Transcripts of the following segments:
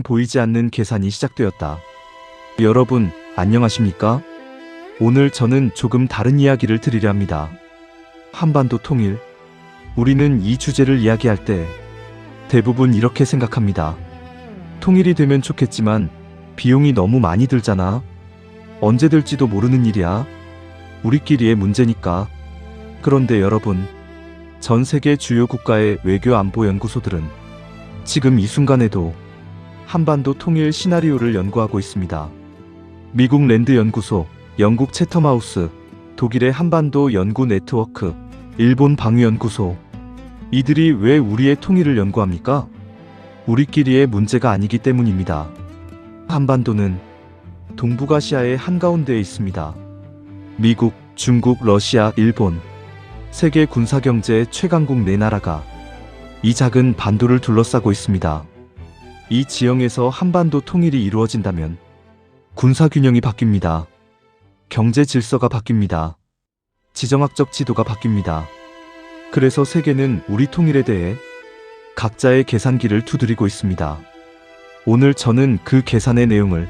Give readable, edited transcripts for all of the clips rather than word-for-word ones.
보이지 않는 계산이 시작되었다. 여러분, 안녕하십니까? 오늘 저는 조금 다른 이야기를 드리려 합니다. 한반도 통일. 우리는 이 주제를 이야기할 때 대부분 이렇게 생각합니다. 통일이 되면 좋겠지만 비용이 너무 많이 들잖아. 언제 될지도 모르는 일이야. 우리끼리의 문제니까. 그런데 여러분, 전 세계 주요 국가의 외교 안보 연구소들은 지금 이 순간에도 한반도 통일 시나리오를 연구하고 있습니다. 미국 랜드 연구소, 영국 채텀하우스, 독일의 한반도 연구 네트워크, 일본 방위 연구소. 이들이 왜 우리의 통일을 연구합니까? 우리끼리의 문제가 아니기 때문입니다. 한반도는 동북아시아의 한가운데에 있습니다. 미국, 중국, 러시아, 일본. 세계 군사경제 최강국 4나라가 이 작은 반도를 둘러싸고 있습니다. 이 지형에서 한반도 통일이 이루어진다면 군사균형이 바뀝니다. 경제 질서가 바뀝니다. 지정학적 지도가 바뀝니다. 그래서 세계는 우리 통일에 대해 각자의 계산기를 두드리고 있습니다. 오늘 저는 그 계산의 내용을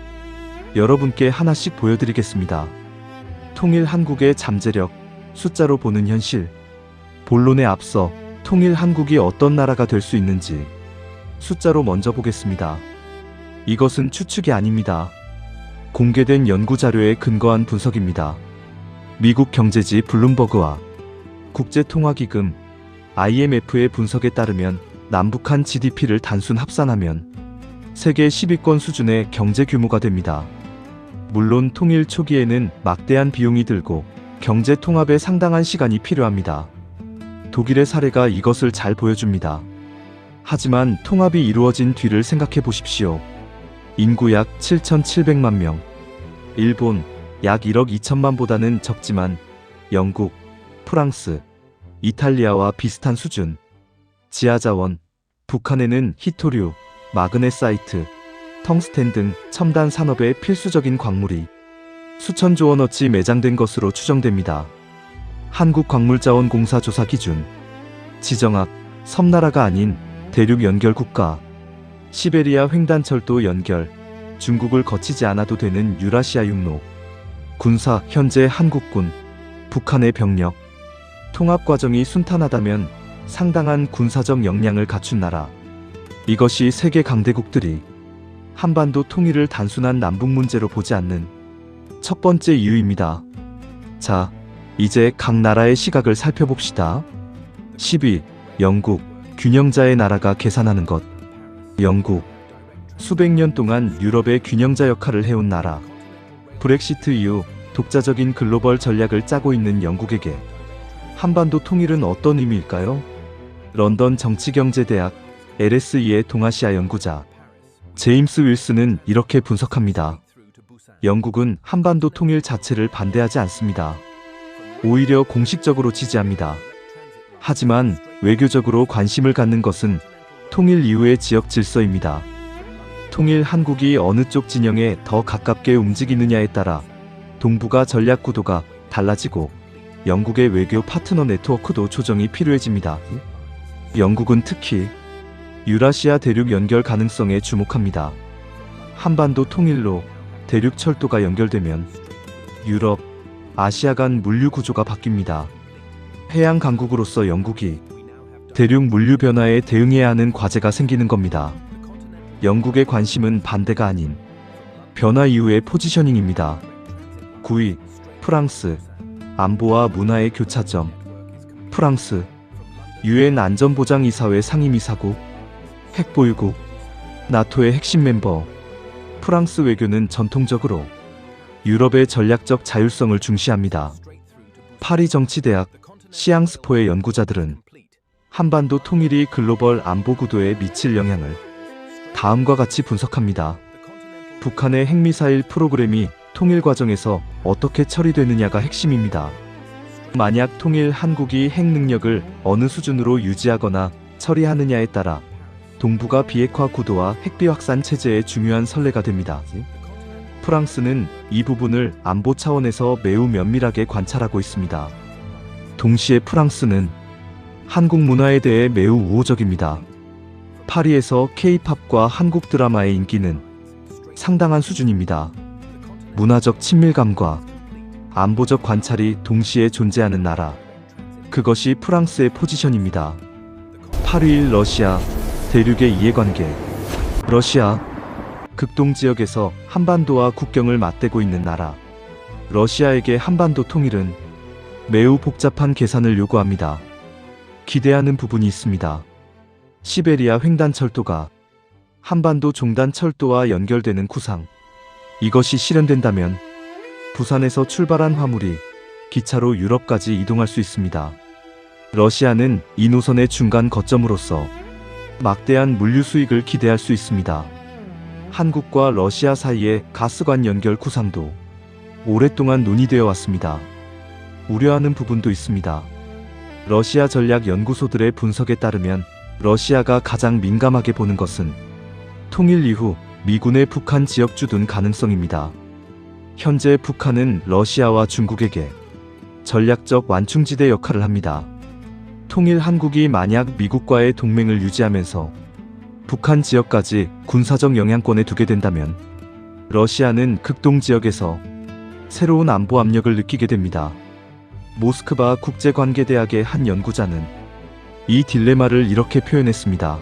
여러분께 하나씩 보여드리겠습니다. 통일 한국의 잠재력, 숫자로 보는 현실. 본론에 앞서 통일 한국이 어떤 나라가 될 수 있는지 숫자로 먼저 보겠습니다. 이것은 추측이 아닙니다. 공개된 연구자료에 근거한 분석입니다. 미국 경제지 블룸버그와 국제통화기금 IMF의 분석에 따르면 남북한 GDP를 단순 합산하면 세계 10위권 수준의 경제 규모가 됩니다. 물론 통일 초기에는 막대한 비용이 들고 경제 통합에 상당한 시간이 필요합니다. 독일의 사례가 이것을 잘 보여줍니다. 하지만 통합이 이루어진 뒤를 생각해 보십시오. 인구 약 7,700만 명, 일본 약 1억 2천만보다는 적지만 영국, 프랑스, 이탈리아와 비슷한 수준. 지하자원, 북한에는 히토류, 마그네사이트, 텅스텐 등 첨단 산업의 필수적인 광물이 수천조 원어치 매장된 것으로 추정됩니다. 한국광물자원공사 조사 기준. 지정학, 섬나라가 아닌 대륙 연결 국가. 시베리아 횡단철도 연결. 중국을 거치지 않아도 되는 유라시아 육로. 군사, 현재 한국군, 북한의 병력. 통합 과정이 순탄하다면 상당한 군사적 역량을 갖춘 나라. 이것이 세계 강대국들이 한반도 통일을 단순한 남북 문제로 보지 않는 첫 번째 이유입니다. 자, 이제 각 나라의 시각을 살펴봅시다. 10위, 영국, 균형자의 나라가 계산하는 것. 영국, 수백 년 동안 유럽의 균형자 역할을 해온 나라. 브렉시트 이후 독자적인 글로벌 전략을 짜고 있는 영국에게 한반도 통일은 어떤 의미일까요? 런던 정치경제대학 LSE의 동아시아 연구자 제임스 윌슨은 이렇게 분석합니다. 영국은 한반도 통일 자체를 반대하지 않습니다. 오히려 공식적으로 지지합니다. 하지만 외교적으로 관심을 갖는 것은 통일 이후의 지역 질서입니다. 통일 한국이 어느 쪽 진영에 더 가깝게 움직이느냐에 따라 동북아 전략 구도가 달라지고 영국의 외교 파트너 네트워크도 조정이 필요해집니다. 영국은 특히 유라시아 대륙 연결 가능성에 주목합니다. 한반도 통일로 대륙 철도가 연결되면 유럽, 아시아 간 물류 구조가 바뀝니다. 해양 강국으로서 영국이 대륙 물류 변화에 대응해야 하는 과제가 생기는 겁니다. 영국의 관심은 반대가 아닌 변화 이후의 포지셔닝입니다. 9위, 프랑스, 안보와 문화의 교차점. 프랑스, UN 안전보장이사회 상임이사국, 핵보유국, 나토의 핵심 멤버. 프랑스 외교는 전통적으로 유럽의 전략적 자율성을 중시합니다. 파리 정치대학 시앙스포의 연구자들은 한반도 통일이 글로벌 안보 구도에 미칠 영향을 다음과 같이 분석합니다. 북한의 핵미사일 프로그램이 통일 과정에서 어떻게 처리되느냐가 핵심입니다. 만약 통일 한국이 핵 능력을 어느 수준으로 유지하거나 처리하느냐에 따라 동북아 비핵화 구도와 핵비 확산 체제의 중요한 선례가 됩니다. 프랑스는 이 부분을 안보 차원에서 매우 면밀하게 관찰하고 있습니다. 동시에 프랑스는 한국 문화에 대해 매우 우호적입니다. 파리에서 K-팝과 한국 드라마의 인기는 상당한 수준입니다. 문화적 친밀감과 안보적 관찰이 동시에 존재하는 나라. 그것이 프랑스의 포지션입니다. 8.21 러시아 대륙의 이해관계. 러시아 극동 지역에서 한반도와 국경을 맞대고 있는 나라. 러시아에게 한반도 통일은 매우 복잡한 계산을 요구합니다. 기대하는 부분이 있습니다. 시베리아 횡단철도가 한반도 종단철도와 연결되는 구상. 이것이 실현된다면 부산에서 출발한 화물이 기차로 유럽까지 이동할 수 있습니다. 러시아는 이 노선의 중간 거점으로서 막대한 물류 수익을 기대할 수 있습니다. 한국과 러시아 사이의 가스관 연결 구상도 오랫동안 논의되어 왔습니다. 우려하는 부분도 있습니다. 러시아 전략연구소들의 분석에 따르면 러시아가 가장 민감하게 보는 것은 통일 이후 미군의 북한 지역 주둔 가능성입니다. 현재 북한은 러시아와 중국에게 전략적 완충지대 역할을 합니다. 통일 한국이 만약 미국과의 동맹을 유지하면서 북한 지역까지 군사적 영향권에 두게 된다면 러시아는 극동 지역에서 새로운 안보 압력을 느끼게 됩니다. 모스크바 국제관계대학의 한 연구자는 이 딜레마를 이렇게 표현했습니다.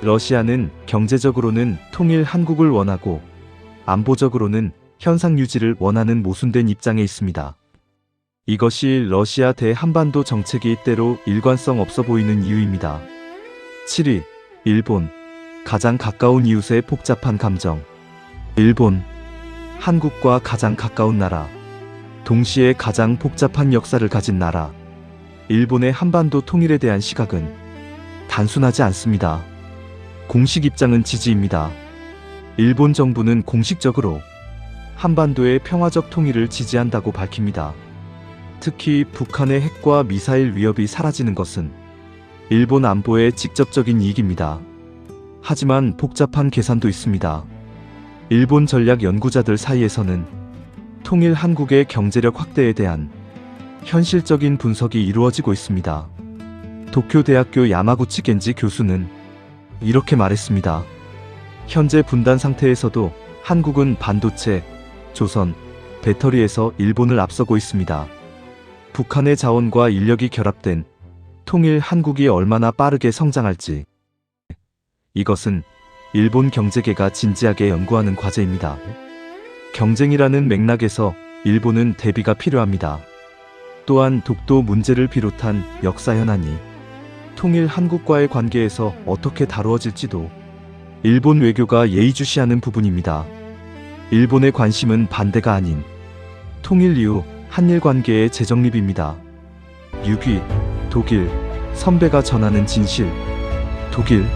러시아는 경제적으로는 통일 한국을 원하고 안보적으로는 현상 유지를 원하는 모순된 입장에 있습니다. 이것이 러시아 대한반도 정책이 때로 일관성 없어 보이는 이유입니다. 7위. 일본. 가장 가까운 이웃의 복잡한 감정. 일본. 한국과 가장 가까운 나라. 동시에 가장 복잡한 역사를 가진 나라. 일본의 한반도 통일에 대한 시각은 단순하지 않습니다. 공식 입장은 지지입니다. 일본 정부는 공식적으로 한반도의 평화적 통일을 지지한다고 밝힙니다. 특히 북한의 핵과 미사일 위협이 사라지는 것은 일본 안보에 직접적인 이익입니다. 하지만 복잡한 계산도 있습니다. 일본 전략 연구자들 사이에서는 통일 한국의 경제력 확대에 대한 현실적인 분석이 이루어지고 있습니다. 도쿄대학교 야마구치 겐지 교수는 이렇게 말했습니다. 현재 분단 상태에서도 한국은 반도체, 조선, 배터리에서 일본을 앞서고 있습니다. 북한의 자원과 인력이 결합된 통일 한국이 얼마나 빠르게 성장할지. 이것은 일본 경제계가 진지하게 연구하는 과제입니다. 경쟁이라는 맥락에서 일본은 대비가 필요합니다. 또한 독도 문제를 비롯한 역사 현안이 통일 한국과의 관계에서 어떻게 다루어질지도 일본 외교가 예의주시하는 부분입니다. 일본의 관심은 반대가 아닌 통일 이후 한일 관계의 재정립입니다. 6위. 독일. 선배가 전하는 진실. 독일.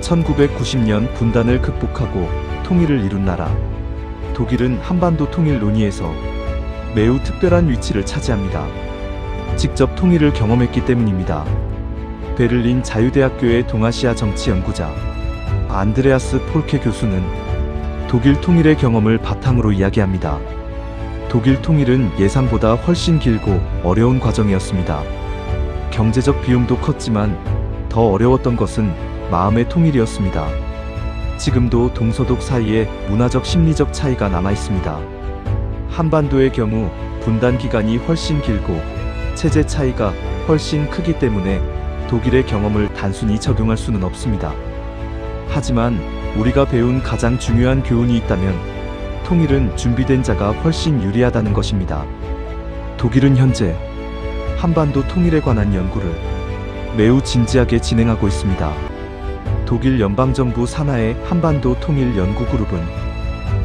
1990년 분단을 극복하고 통일을 이룬 나라. 독일은 한반도 통일 논의에서 매우 특별한 위치를 차지합니다. 직접 통일을 경험했기 때문입니다. 베를린 자유대학교의 동아시아 정치 연구자 안드레아스 폴케 교수는 독일 통일의 경험을 바탕으로 이야기합니다. 독일 통일은 예상보다 훨씬 길고 어려운 과정이었습니다. 경제적 비용도 컸지만 더 어려웠던 것은 마음의 통일이었습니다. 지금도 동서독 사이에 문화적 심리적 차이가 남아 있습니다. 한반도의 경우 분단 기간이 훨씬 길고 체제 차이가 훨씬 크기 때문에 독일의 경험을 단순히 적용할 수는 없습니다. 하지만 우리가 배운 가장 중요한 교훈이 있다면 통일은 준비된 자가 훨씬 유리하다는 것입니다. 독일은 현재 한반도 통일에 관한 연구를 매우 진지하게 진행하고 있습니다. 독일 연방정부 산하의 한반도 통일 연구그룹은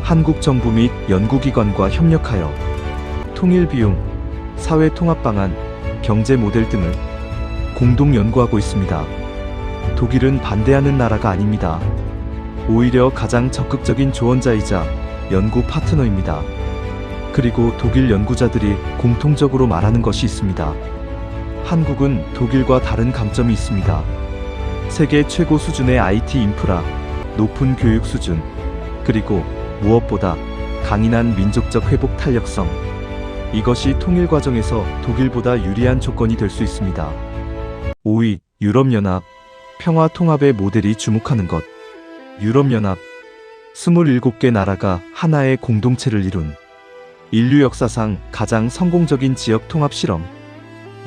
한국 정부 및 연구기관과 협력하여 통일 비용, 사회 통합 방안, 경제 모델 등을 공동 연구하고 있습니다. 독일은 반대하는 나라가 아닙니다. 오히려 가장 적극적인 조언자이자 연구 파트너입니다. 그리고 독일 연구자들이 공통적으로 말하는 것이 있습니다. 한국은 독일과 다른 강점이 있습니다. 세계 최고 수준의 IT 인프라, 높은 교육 수준, 그리고 무엇보다 강인한 민족적 회복 탄력성. 이것이 통일 과정에서 독일보다 유리한 조건이 될 수 있습니다. 5위. 유럽연합. 평화 통합의 모델이 주목하는 것. 유럽연합. 27개 나라가 하나의 공동체를 이룬 인류 역사상 가장 성공적인 지역 통합 실험.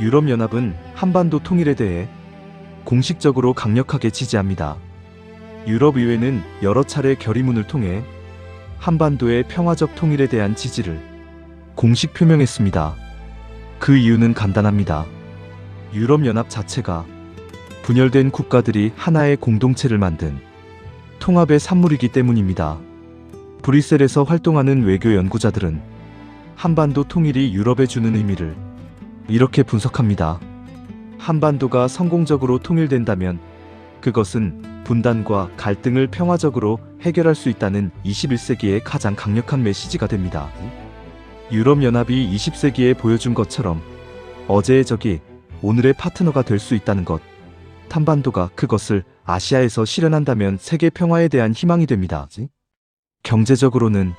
유럽연합은 한반도 통일에 대해 공식적으로 강력하게 지지합니다. 유럽의회는 여러 차례 결의문을 통해 한반도의 평화적 통일에 대한 지지를 공식 표명했습니다. 그 이유는 간단합니다. 유럽연합 자체가 분열된 국가들이 하나의 공동체를 만든 통합의 산물이기 때문입니다. 브뤼셀에서 활동하는 외교 연구자들은 한반도 통일이 유럽에 주는 의미를 이렇게 분석합니다. 한반도가 성공적으로 통일된다면 그것은 분단과 갈등을 평화적으로 해결할 수 있다는 21세기의 가장 강력한 메시지가 됩니다. 유럽연합이 20세기에 보여준 것처럼 어제의 적이 오늘의 파트너가 될 수 있다는 것. 한반도가 그것을 아시아에서 실현한다면 세계 평화에 대한 희망이 됩니다. 경제적으로는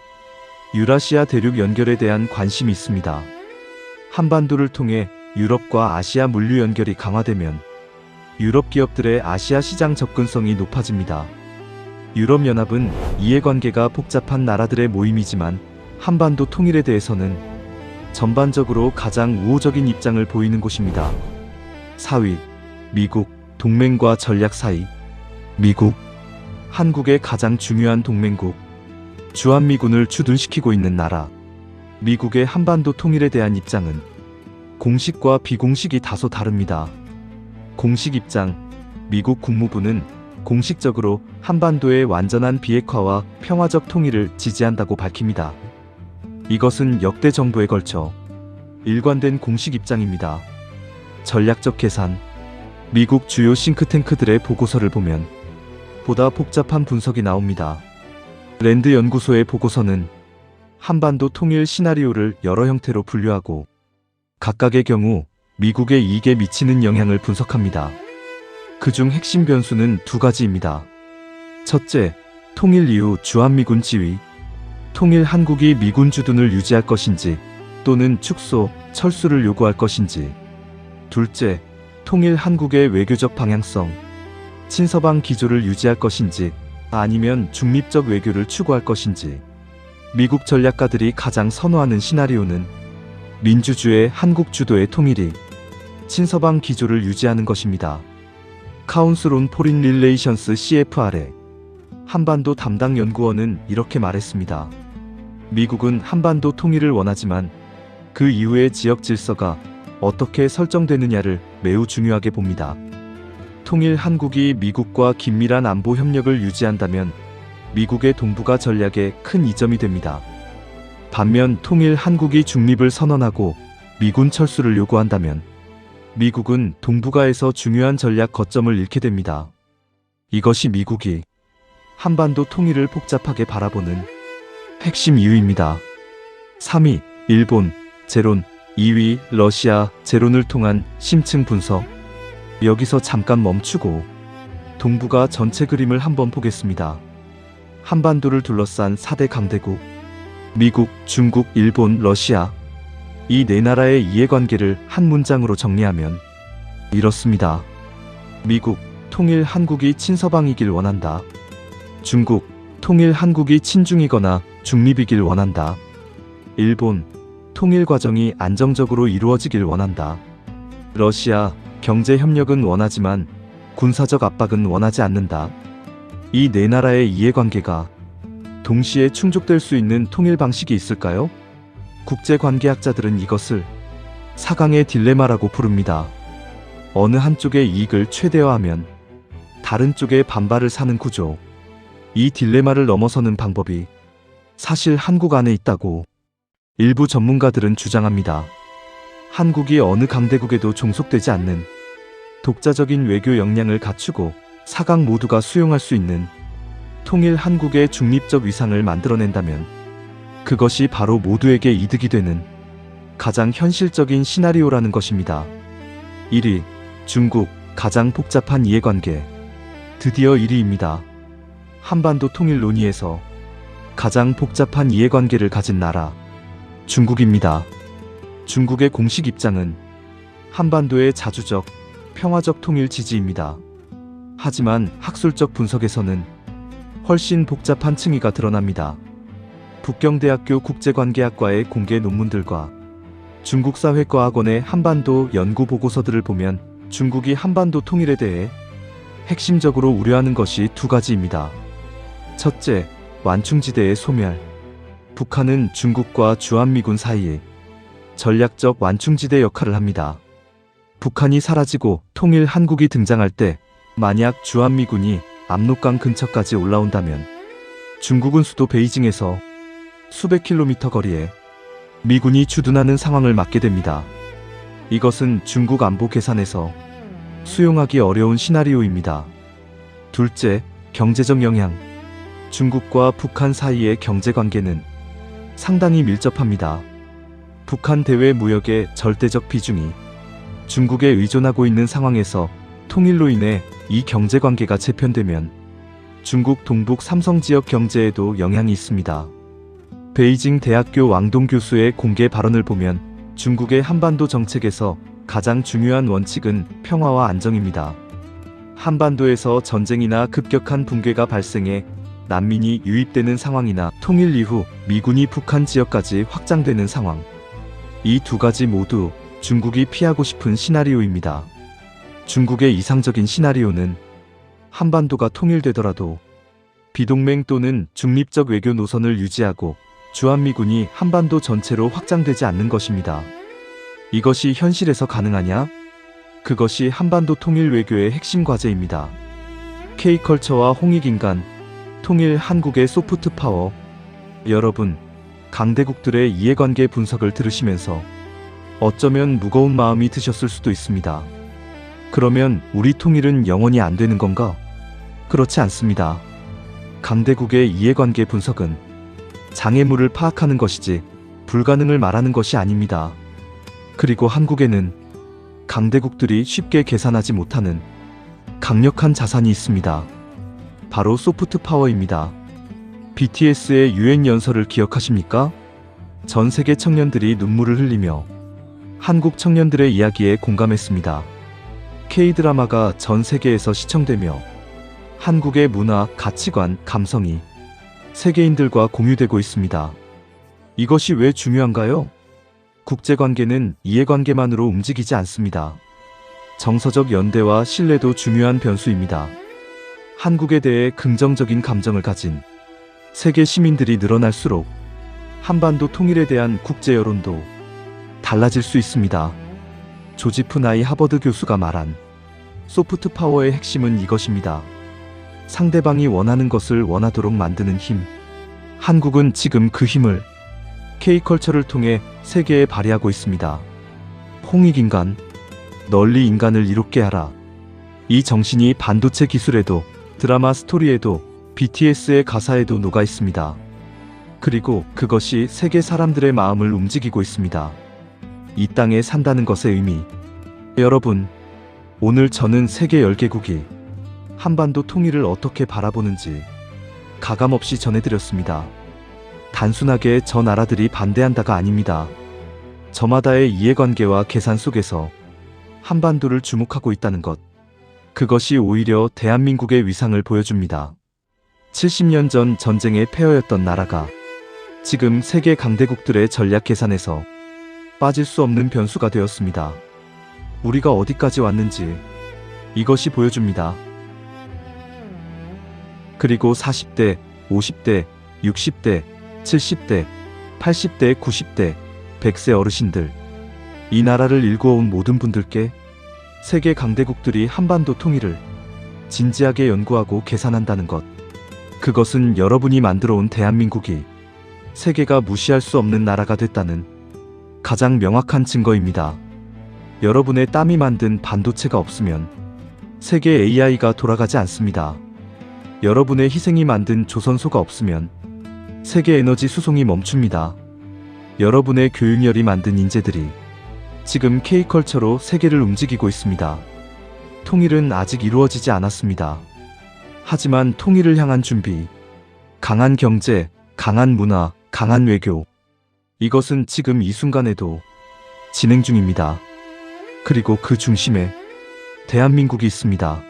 유라시아 대륙 연결에 대한 관심이 있습니다. 한반도를 통해 유럽과 아시아 물류 연결이 강화되면 유럽 기업들의 아시아 시장 접근성이 높아집니다. 유럽연합은 이해관계가 복잡한 나라들의 모임이지만 한반도 통일에 대해서는 전반적으로 가장 우호적인 입장을 보이는 곳입니다. 4위. 미국. 동맹과 전략 사이. 미국. 한국의 가장 중요한 동맹국. 주한미군을 주둔시키고 있는 나라. 미국의 한반도 통일에 대한 입장은 공식과 비공식이 다소 다릅니다. 공식 입장. 미국 국무부는 공식적으로 한반도의 완전한 비핵화와 평화적 통일을 지지한다고 밝힙니다. 이것은 역대 정부에 걸쳐 일관된 공식 입장입니다. 전략적 계산. 미국 주요 싱크탱크들의 보고서를 보면 보다 복잡한 분석이 나옵니다. 랜드 연구소의 보고서는 한반도 통일 시나리오를 여러 형태로 분류하고 각각의 경우 미국의 이익에 미치는 영향을 분석합니다. 그중 핵심 변수는 두 가지입니다. 첫째, 통일 이후 주한미군 지위. 통일 한국이 미군 주둔을 유지할 것인지 또는 축소, 철수를 요구할 것인지. 둘째, 통일 한국의 외교적 방향성. 친서방 기조를 유지할 것인지 아니면 중립적 외교를 추구할 것인지. 미국 전략가들이 가장 선호하는 시나리오는 민주주의 한국 주도의 통일이 친서방 기조를 유지하는 것입니다. 카운슬 온 포린 릴레이션스 CFR의 한반도 담당 연구원은 이렇게 말했습니다. 미국은 한반도 통일을 원하지만 그 이후의 지역 질서가 어떻게 설정되느냐를 매우 중요하게 봅니다. 통일 한국이 미국과 긴밀한 안보 협력을 유지한다면 미국의 동북아 전략에 큰 이점이 됩니다. 반면 통일 한국이 중립을 선언하고 미군 철수를 요구한다면 미국은 동북아에서 중요한 전략 거점을 잃게 됩니다. 이것이 미국이 한반도 통일을 복잡하게 바라보는 핵심 이유입니다. 3위. 일본. 제론. 2위. 러시아. 제론을 통한 심층 분석. 여기서 잠깐 멈추고 동북아 전체 그림을 한번 보겠습니다. 한반도를 둘러싼 4대 강대국. 미국, 중국, 일본, 러시아. 이 네 나라의 이해관계를 한 문장으로 정리하면 이렇습니다. 미국, 통일 한국이 친서방이길 원한다. 중국, 통일 한국이 친중이거나 중립이길 원한다. 일본, 통일 과정이 안정적으로 이루어지길 원한다. 러시아, 경제 협력은 원하지만 군사적 압박은 원하지 않는다. 이 네 나라의 이해관계가 동시에 충족될 수 있는 통일 방식이 있을까요? 국제관계학자들은 이것을 4강의 딜레마라고 부릅니다. 어느 한쪽의 이익을 최대화하면 다른 쪽의 반발을 사는 구조. 이 딜레마를 넘어서는 방법이 사실 한국 안에 있다고 일부 전문가들은 주장합니다. 한국이 어느 강대국에도 종속되지 않는 독자적인 외교 역량을 갖추고 4강 모두가 수용할 수 있는 통일 한국의 중립적 위상을 만들어낸다면 그것이 바로 모두에게 이득이 되는 가장 현실적인 시나리오라는 것입니다. 1위. 중국. 가장 복잡한 이해관계. 드디어 1위입니다. 한반도 통일 논의에서 가장 복잡한 이해관계를 가진 나라. 중국입니다. 중국의 공식 입장은 한반도의 자주적, 평화적 통일 지지입니다. 하지만 학술적 분석에서는 훨씬 복잡한 층위가 드러납니다. 북경대학교 국제관계학과의 공개 논문들과 중국사회과학원의 한반도 연구 보고서들을 보면 중국이 한반도 통일에 대해 핵심적으로 우려하는 것이 두 가지입니다. 첫째, 완충지대의 소멸. 북한은 중국과 주한미군 사이에 전략적 완충지대 역할을 합니다. 북한이 사라지고 통일 한국이 등장할 때 만약 주한미군이 압록강 근처까지 올라온다면 중국은 수도 베이징에서 수백 킬로미터 거리에 미군이 주둔하는 상황을 맞게 됩니다. 이것은 중국 안보 계산에서 수용하기 어려운 시나리오입니다. 둘째, 경제적 영향. 중국과 북한 사이의 경제관계는 상당히 밀접합니다. 북한 대외 무역의 절대적 비중이 중국에 의존하고 있는 상황에서 통일로 인해 이 경제관계가 재편되면 중국 동북 삼성 지역 경제에도 영향이 있습니다. 베이징 대학교 왕동 교수의 공개 발언을 보면 중국의 한반도 정책에서 가장 중요한 원칙은 평화와 안정입니다. 한반도에서 전쟁이나 급격한 붕괴가 발생해 난민이 유입되는 상황이나 통일 이후 미군이 북한 지역까지 확장되는 상황. 이 두 가지 모두 중국이 피하고 싶은 시나리오입니다. 중국의 이상적인 시나리오는 한반도가 통일되더라도 비동맹 또는 중립적 외교 노선을 유지하고 주한미군이 한반도 전체로 확장되지 않는 것입니다. 이것이 현실에서 가능하냐? 그것이 한반도 통일 외교의 핵심 과제입니다. K컬처와 홍익인간, 통일 한국의 소프트 파워. 여러분, 강대국들의 이해관계 분석을 들으시면서 어쩌면 무거운 마음이 드셨을 수도 있습니다. 그러면 우리 통일은 영원히 안 되는 건가? 그렇지 않습니다. 강대국의 이해관계 분석은 장애물을 파악하는 것이지 불가능을 말하는 것이 아닙니다. 그리고 한국에는 강대국들이 쉽게 계산하지 못하는 강력한 자산이 있습니다. 바로 소프트 파워입니다. BTS의 유엔 연설을 기억하십니까? 전 세계 청년들이 눈물을 흘리며 한국 청년들의 이야기에 공감했습니다. K-드라마가 전 세계에서 시청되며 한국의 문화, 가치관, 감성이 세계인들과 공유되고 있습니다. 이것이 왜 중요한가요? 국제관계는 이해관계만으로 움직이지 않습니다. 정서적 연대와 신뢰도 중요한 변수입니다. 한국에 대해 긍정적인 감정을 가진 세계 시민들이 늘어날수록 한반도 통일에 대한 국제 여론도 달라질 수 있습니다. 조지프 나이 하버드 교수가 말한 소프트 파워의 핵심은 이것입니다. 상대방이 원하는 것을 원하도록 만드는 힘. 한국은 지금 그 힘을 K컬처를 통해 세계에 발휘하고 있습니다. 홍익인간, 널리 인간을 이롭게 하라. 이 정신이 반도체 기술에도 드라마 스토리에도 BTS의 가사에도 녹아 있습니다. 그리고 그것이 세계 사람들의 마음을 움직이고 있습니다. 이 땅에 산다는 것의 의미. 여러분, 오늘 저는 세계 10개국이 한반도 통일을 어떻게 바라보는지 가감없이 전해드렸습니다. 단순하게 저 나라들이 반대한다가 아닙니다. 저마다의 이해관계와 계산 속에서 한반도를 주목하고 있다는 것. 그것이 오히려 대한민국의 위상을 보여줍니다. 70년 전 전쟁의 폐허였던 나라가 지금 세계 강대국들의 전략 계산에서 빠질 수 없는 변수가 되었습니다. 우리가 어디까지 왔는지 이것이 보여줍니다. 그리고 40대, 50대, 60대, 70대, 80대, 90대, 100세 어르신들, 이 나라를 일구어온 모든 분들께 세계 강대국들이 한반도 통일을 진지하게 연구하고 계산한다는 것. 그것은 여러분이 만들어온 대한민국이 세계가 무시할 수 없는 나라가 됐다는 가장 명확한 증거입니다. 여러분의 땀이 만든 반도체가 없으면 세계 AI가 돌아가지 않습니다. 여러분의 희생이 만든 조선소가 없으면 세계 에너지 수송이 멈춥니다. 여러분의 교육열이 만든 인재들이 지금 K컬처로 세계를 움직이고 있습니다. 통일은 아직 이루어지지 않았습니다. 하지만 통일을 향한 준비, 강한 경제, 강한 문화, 강한 외교, 이것은 지금 이 순간에도 진행 중입니다. 그리고 그 중심에 대한민국이 있습니다.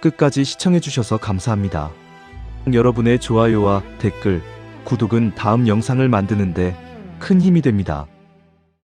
끝까지 시청해주셔서 감사합니다. 여러분의 좋아요와 댓글, 구독은 다음 영상을 만드는데 큰 힘이 됩니다.